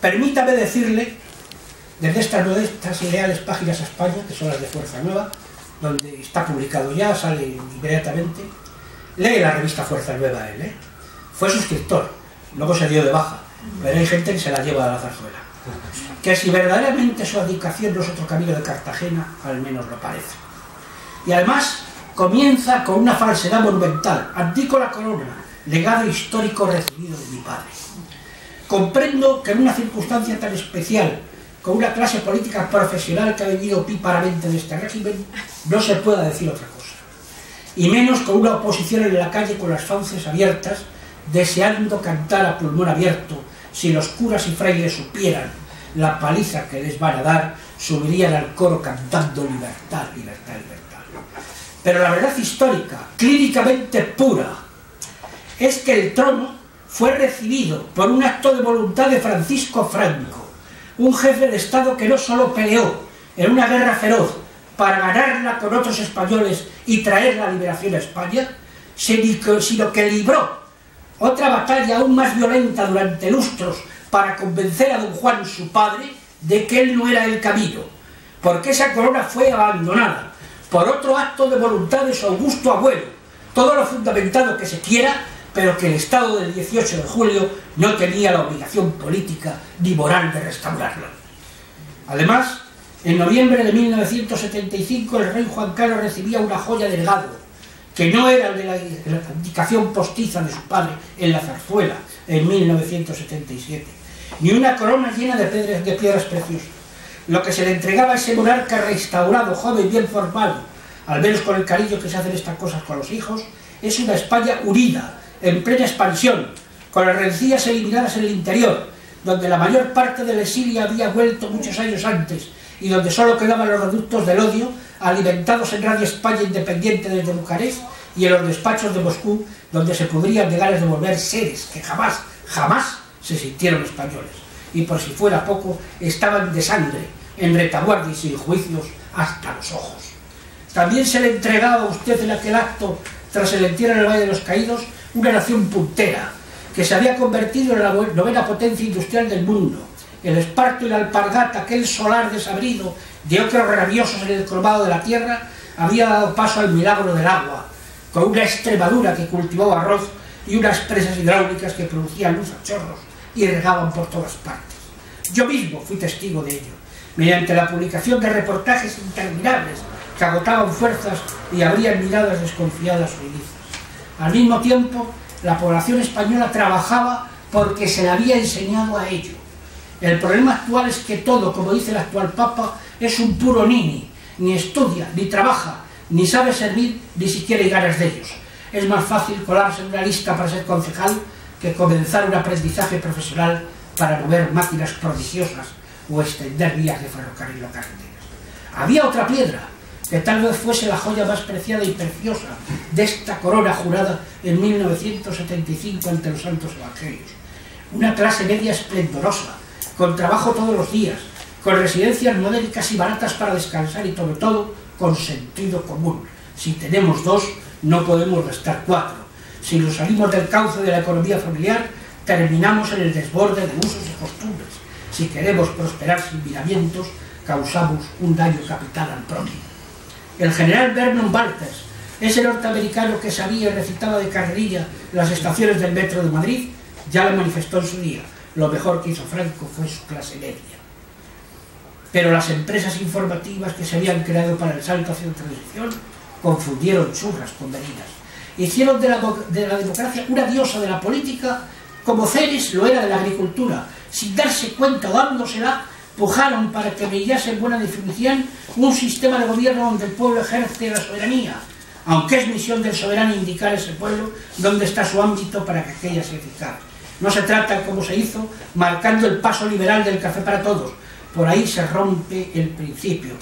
Permítame decirle, desde estas ideales páginas a España, que son las de Fuerza Nueva, donde está publicado ya, sale inmediatamente, lee la revista Fuerza Nueva él, ¿eh? Fue suscriptor, luego se dio de baja, pero hay gente que se la lleva a la zarzuela. Que si verdaderamente su abdicación no es otro camino de Cartagena, al menos lo parece. Y además comienza con una falsedad monumental: abdico la corona, legado histórico recibido de mi padre. Comprendo que en una circunstancia tan especial, con una clase política profesional que ha vivido opíparamente de este régimen, no se pueda decir otra cosa. Y menos con una oposición en la calle con las fauces abiertas, deseando cantar a pulmón abierto. Si los curas y frailes supieran la paliza que les van a dar, subirían al coro cantando libertad, libertad, libertad. Pero la verdad histórica, clínicamente pura, es que el trono fue recibido por un acto de voluntad de Francisco Franco, un jefe de Estado que no solo peleó en una guerra feroz para ganarla con otros españoles y traer la liberación a España, sino que libró otra batalla aún más violenta durante lustros para convencer a don Juan, su padre, de que él no era el camino, porque esa corona fue abandonada por otro acto de voluntad de su augusto abuelo, todo lo fundamentado que se quiera, pero que el Estado del 18 de julio no tenía la obligación política ni moral de restaurarla. Además, en noviembre de 1975 el rey Juan Carlos recibía una joya de legado, que no era de la abdicación postiza de su padre en la zarzuela en 1977, ni una corona llena de piedras preciosas. Lo que se le entregaba a ese monarca restaurado, joven, bien formado, al menos con el cariño que se hacen estas cosas con los hijos, es una España unida, en plena expansión, con las rencillas eliminadas en el interior, donde la mayor parte del exilio había vuelto muchos años antes, y donde solo quedaban los reductos del odio, alimentados en Radio España Independiente desde Bucarest y en los despachos de Moscú, donde se pudrían de ganas de volver seres que jamás, jamás se sintieron españoles, y por si fuera poco, estaban de sangre, en retaguardia y sin juicios hasta los ojos. También se le entregaba a usted en aquel acto, tras el entierro en el Valle de los Caídos, una nación puntera, que se había convertido en la novena potencia industrial del mundo. El esparto y la alpargata, aquel solar desabrido de ocros rabiosos en el colmado de la tierra, había dado paso al milagro del agua, con una Extremadura que cultivó arroz y unas presas hidráulicas que producían luz a chorros y regaban por todas partes. Yo mismo fui testigo de ello, mediante la publicación de reportajes interminables que agotaban fuerzas y abrían miradas desconfiadas o ilícitas. Al mismo tiempo, la población española trabajaba porque se le había enseñado a ello. El problema actual es que todo, como dice el actual Papa, es un puro nini, ni estudia, ni trabaja, ni sabe servir, ni siquiera hay ganas de ellos. Es más fácil colarse en una lista para ser concejal que comenzar un aprendizaje profesional para mover máquinas prodigiosas o extender vías de ferrocarril o carreteras. Había otra piedra, que tal vez fuese la joya más preciada y preciosa de esta corona jurada en 1975 ante los santos evangelios. Una clase media esplendorosa, con trabajo todos los días, con residencias modélicas y baratas para descansar y sobre todo con sentido común. Si tenemos dos, no podemos restar cuatro. Si nos salimos del cauce de la economía familiar, terminamos en el desborde de usos y costumbres. Si queremos prosperar sin miramientos, causamos un daño capital al prójimo. El general Vernon Walters, ese norteamericano que sabía y recitaba de carrerilla las estaciones del metro de Madrid, ya lo manifestó en su día. Lo mejor que hizo Franco fue su clase media. Pero las empresas informativas que se habían creado para el salto hacia la transición confundieron churras con merinas. Hicieron de la democracia una diosa de la política como Ceres lo era de la agricultura. Sin darse cuenta o dándosela, pujaron para que brillase en buena definición un sistema de gobierno donde el pueblo ejerce la soberanía, aunque es misión del soberano indicar a ese pueblo dónde está su ámbito para que aquella sea eficaz. No se trata, como se hizo, marcando el paso liberal del café para todos. Por ahí se rompe el principio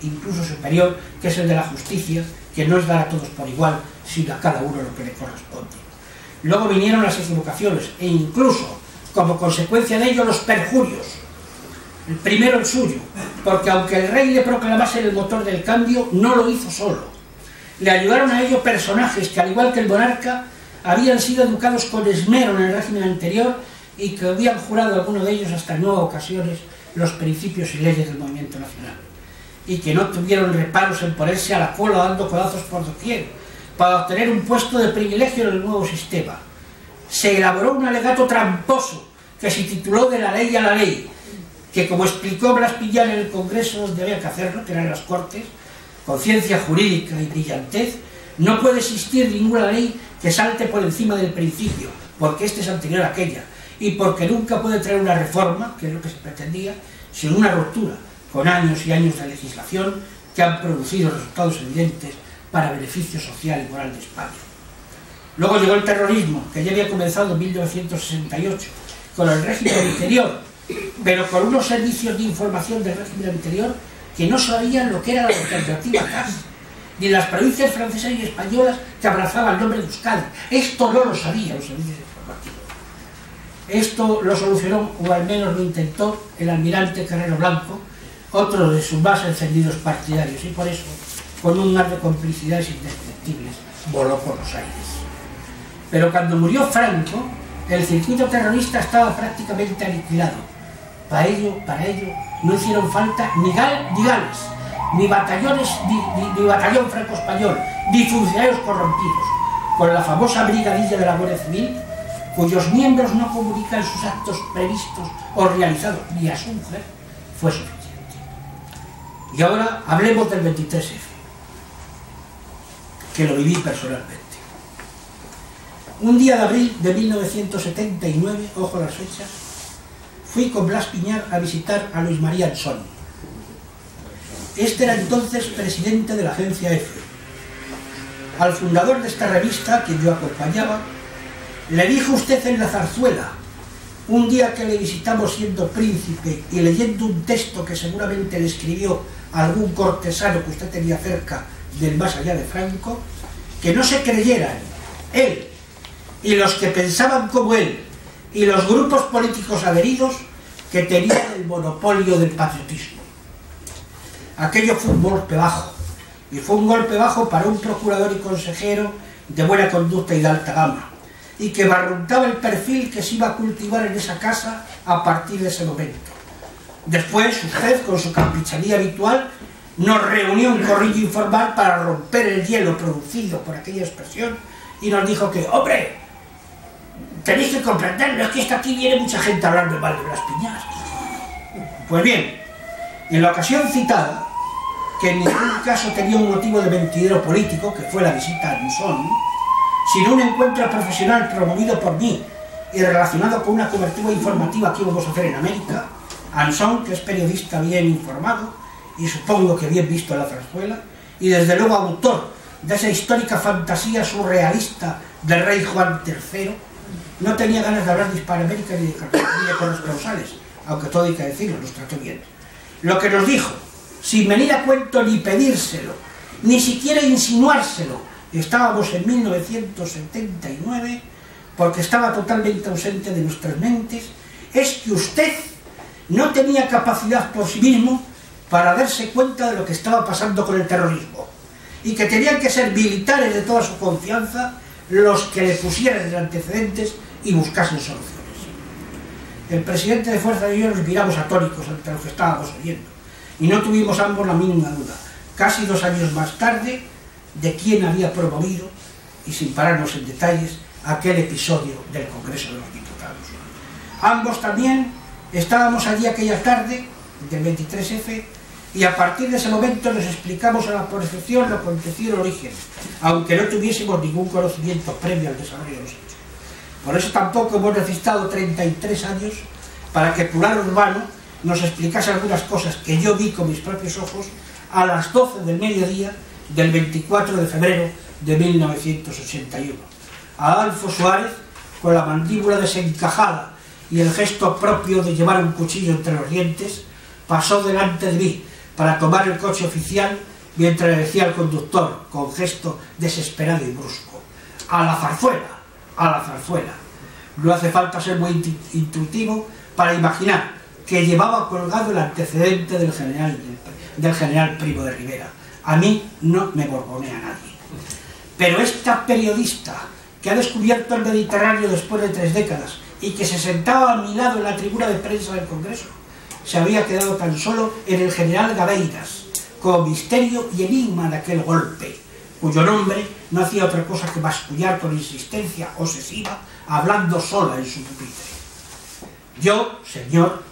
incluso superior, que es el de la justicia, que no es dar a todos por igual, sino a cada uno lo que le corresponde. Luego vinieron las equivocaciones e incluso, como consecuencia de ello, los perjurios. El primero el suyo, porque aunque el rey le proclamase el motor del cambio, no lo hizo solo. Le ayudaron a ello personajes que, al igual que el monarca, habían sido educados con esmero en el régimen anterior y que habían jurado algunos de ellos hasta en nuevas ocasiones los principios y leyes del movimiento nacional, y que no tuvieron reparos en ponerse a la cola dando codazos por doquier para obtener un puesto de privilegio en el nuevo sistema. Se elaboró un alegato tramposo que se tituló De la ley a la ley, que, como explicó Blas Piñar en el Congreso donde había que hacerlo, que eran las Cortes, con ciencia jurídica y brillantez, no puede existir ninguna ley que salte por encima del principio, porque este es anterior a aquella, y porque nunca puede traer una reforma, que es lo que se pretendía, sino una ruptura, con años y años de legislación que han producido resultados evidentes para beneficio social y moral de España. Luego llegó el terrorismo, que ya había comenzado en 1968, con el régimen anterior, pero con unos servicios de información del régimen anterior que no sabían lo que era la alternativa CAS, ni las provincias francesas y españolas que abrazaban el nombre de Euskadi. Esto no lo sabían los servicios informativos. Esto lo solucionó, o al menos lo intentó, el almirante Carrero Blanco, otro de sus más encendidos partidarios, y por eso, con un mar de complicidades indescriptibles, voló por los aires. Pero cuando murió Franco, el circuito terrorista estaba prácticamente aniquilado. Para ello no hicieron falta ni gales, ni batallones, ni batallón franco-español, ni funcionarios corrompidos, con la famosa brigadilla de la Guardia Civil, cuyos miembros no comunican sus actos previstos o realizados ni a su mujer, fue suficiente. Y ahora hablemos del 23F, que lo viví personalmente. Un día de abril de 1979, ojo a las fechas, fui con Blas Piñar a visitar a Luis María Ansón. Este era entonces presidente de la agencia EFE. Al fundador de esta revista, quien yo acompañaba, le dijo usted en la zarzuela, un día que le visitamos siendo príncipe y leyendo un texto que seguramente le escribió algún cortesano que usted tenía cerca del más allá de Franco, que no se creyeran él y los que pensaban como él y los grupos políticos adheridos que tenían el monopolio del patriotismo. Aquello fue un golpe bajo, y fue un golpe bajo para un procurador y consejero de buena conducta y de alta gama, y que barruntaba el perfil que se iba a cultivar en esa casa a partir de ese momento. Después, usted, con su campechanía habitual, nos reunió un corrillo informal para romper el hielo producido por aquella expresión y nos dijo que, hombre, tenéis que comprenderlo, es que hasta aquí viene mucha gente hablando mal de Blas Piñar. Pues bien, en la ocasión citada, que en ningún caso tenía un motivo de mentidero político, que fue la visita a Ansón, sino un encuentro profesional promovido por mí y relacionado con una cobertura informativa que íbamos a hacer en América, Ansón, que es periodista bien informado y supongo que bien visto en la zarzuela, y desde luego autor de esa histórica fantasía surrealista del rey Juan III, no tenía ganas de hablar de Hispanoamérica ni de corresponsales, aunque todo hay que decirlo, nos trató bien. Lo que nos dijo, sin venir a cuento ni pedírselo, ni siquiera insinuárselo, estábamos en 1979, porque estaba totalmente ausente de nuestras mentes, es que usted no tenía capacidad por sí mismo para darse cuenta de lo que estaba pasando con el terrorismo, y que tenían que ser militares de toda su confianza los que le pusieran en antecedentes y buscasen soluciones. El presidente de Fuerza y yo nos miramos atónicos ante lo que estábamos oyendo, y no tuvimos ambos la mínima duda, casi 2 años más tarde, de quién había promovido, y sin pararnos en detalles, aquel episodio del Congreso de los Diputados. Ambos también estábamos allí aquella tarde del 23F, y a partir de ese momento nos explicamos a la perfección lo acontecido en origen, aunque no tuviésemos ningún conocimiento previo al desarrollo de los hechos. Por eso tampoco hemos necesitado 33 años para que Plural Urbano nos explicase algunas cosas que yo vi con mis propios ojos a las 12 del mediodía del 24 de febrero de 1981. Adolfo Suárez, con la mandíbula desencajada y el gesto propio de llevar un cuchillo entre los dientes, pasó delante de mí para tomar el coche oficial mientras le decía al conductor, con gesto desesperado y brusco: ¡a la zarzuela! ¡A la zarzuela! No hace falta ser muy intuitivo para imaginar que llevaba colgado el antecedente del general Primo de Rivera. A mí no me borbonea nadie. Pero esta periodista que ha descubierto el Mediterráneo después de 3 décadas y que se sentaba a mi lado en la tribuna de prensa del Congreso, se había quedado tan solo en el general Gabeiras, como misterio y enigma de aquel golpe, cuyo nombre no hacía otra cosa que bascullar con insistencia obsesiva, hablando sola en su pupitre. Yo, señor,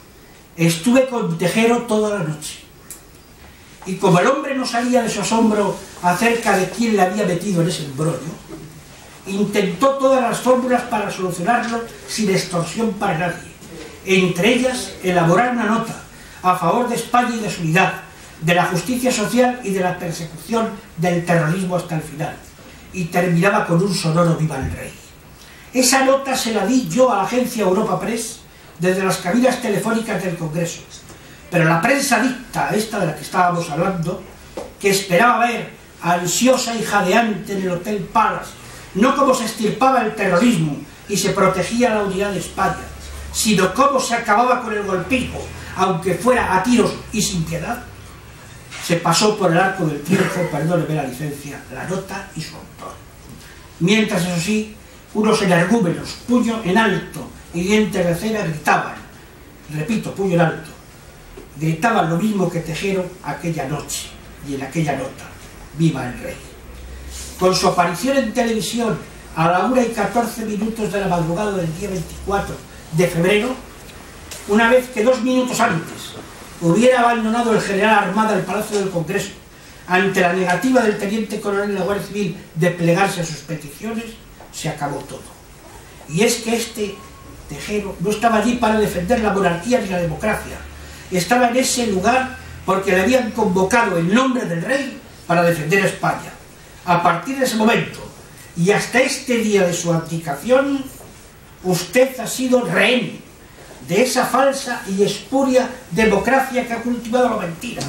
estuve con Tejero toda la noche, y como el hombre no salía de su asombro acerca de quién le había metido en ese embrollo, intentó todas las fórmulas para solucionarlo sin extorsión para nadie, entre ellas elaborar una nota a favor de España y de su unidad, de la justicia social y de la persecución del terrorismo hasta el final, y terminaba con un sonoro viva el rey. Esa nota se la di yo a la agencia Europa Press desde las cabinas telefónicas del Congreso, pero la prensa dicta, esta de la que estábamos hablando, que esperaba ver ansiosa y jadeante en el Hotel Palace, no cómo se extirpaba el terrorismo y se protegía la unidad de España, sino cómo se acababa con el golpismo, aunque fuera a tiros y sin piedad, se pasó por el arco del triunfo, perdóneme la licencia, la nota y su autor. Mientras, eso sí, unos energúmenos, puño en alto y dientes de cera, gritaban, repito, puño en alto, gritaban lo mismo que Tejero aquella noche y en aquella nota, viva el rey. Con su aparición en televisión a la 1:14 de la madrugada del día 24 de febrero, una vez que 2 minutos antes hubiera abandonado el general Armada el Palacio del Congreso ante la negativa del teniente coronel de la Guardia Civil de plegarse a sus peticiones, se acabó todo. Y es que este Tejero no estaba allí para defender la monarquía ni la democracia, estaba en ese lugar porque le habían convocado en nombre del rey para defender a España. A partir de ese momento y hasta este día de su abdicación, usted ha sido rehén de esa falsa y espuria democracia que ha cultivado la mentira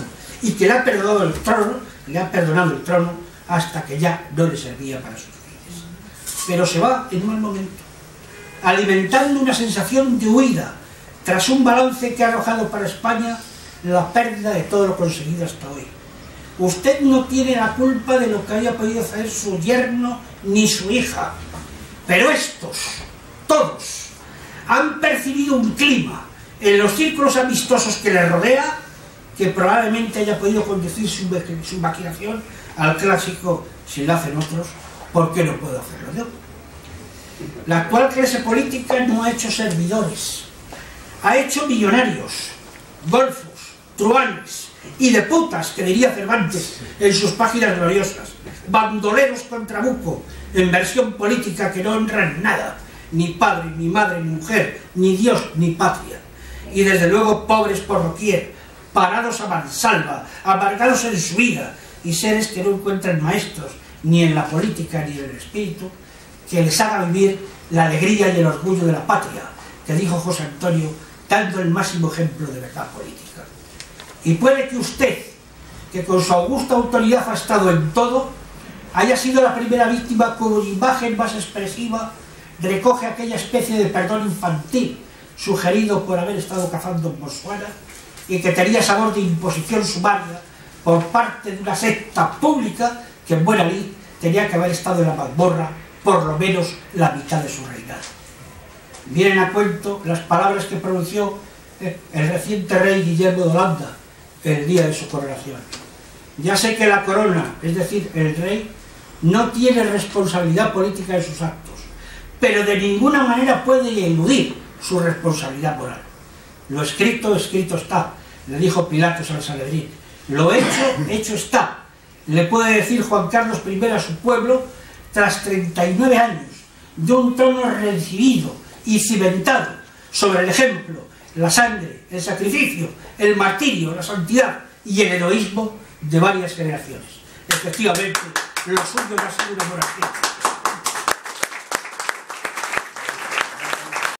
y que le ha perdonado el trono, hasta que ya no le servía para sus fines. Pero se va en mal momento, alimentando una sensación de huida tras un balance que ha arrojado para España la pérdida de todo lo conseguido hasta hoy. Usted no tiene la culpa de lo que haya podido hacer su yerno ni su hija, pero estos, todos, han percibido un clima en los círculos amistosos que les rodea que probablemente haya podido conducir su maquinación al clásico, si lo hacen otros, ¿por qué no puedo hacerlo yo? La actual clase política no ha hecho servidores, ha hecho millonarios, golfos, truanes y de putas, que diría Cervantes en sus páginas gloriosas, bandoleros con trabuco, en versión política que no honran nada, ni padre, ni madre, ni mujer, ni Dios, ni patria, y desde luego pobres por doquier, parados a mansalva, amargados en su vida, y seres que no encuentran maestros ni en la política ni en el espíritu que les haga vivir la alegría y el orgullo de la patria, que dijo José Antonio, dando el máximo ejemplo de verdad política. Y puede que usted, que con su augusta autoridad ha estado en todo, haya sido la primera víctima cuya imagen más expresiva recoge aquella especie de perdón infantil sugerido por haber estado cazando en Botswana y que tenía sabor de imposición sumaria por parte de una secta pública que en buena lid tenía que haber estado en la mazmorra por lo menos la mitad de su reinado. Vienen a cuento las palabras que pronunció el reciente rey Guillermo de Holanda el día de su coronación. Ya sé que la corona, es decir, el rey, no tiene responsabilidad política en sus actos, pero de ninguna manera puede eludir su responsabilidad moral. Lo escrito, escrito está, le dijo Pilatos al Sanedrín. Lo hecho, hecho está, le puede decir Juan Carlos I a su pueblo tras 39 años de un trono recibido y cimentado sobre el ejemplo, la sangre, el sacrificio, el martirio, la santidad y el heroísmo de varias generaciones. Efectivamente, lo suyo no ha sido una monarquía.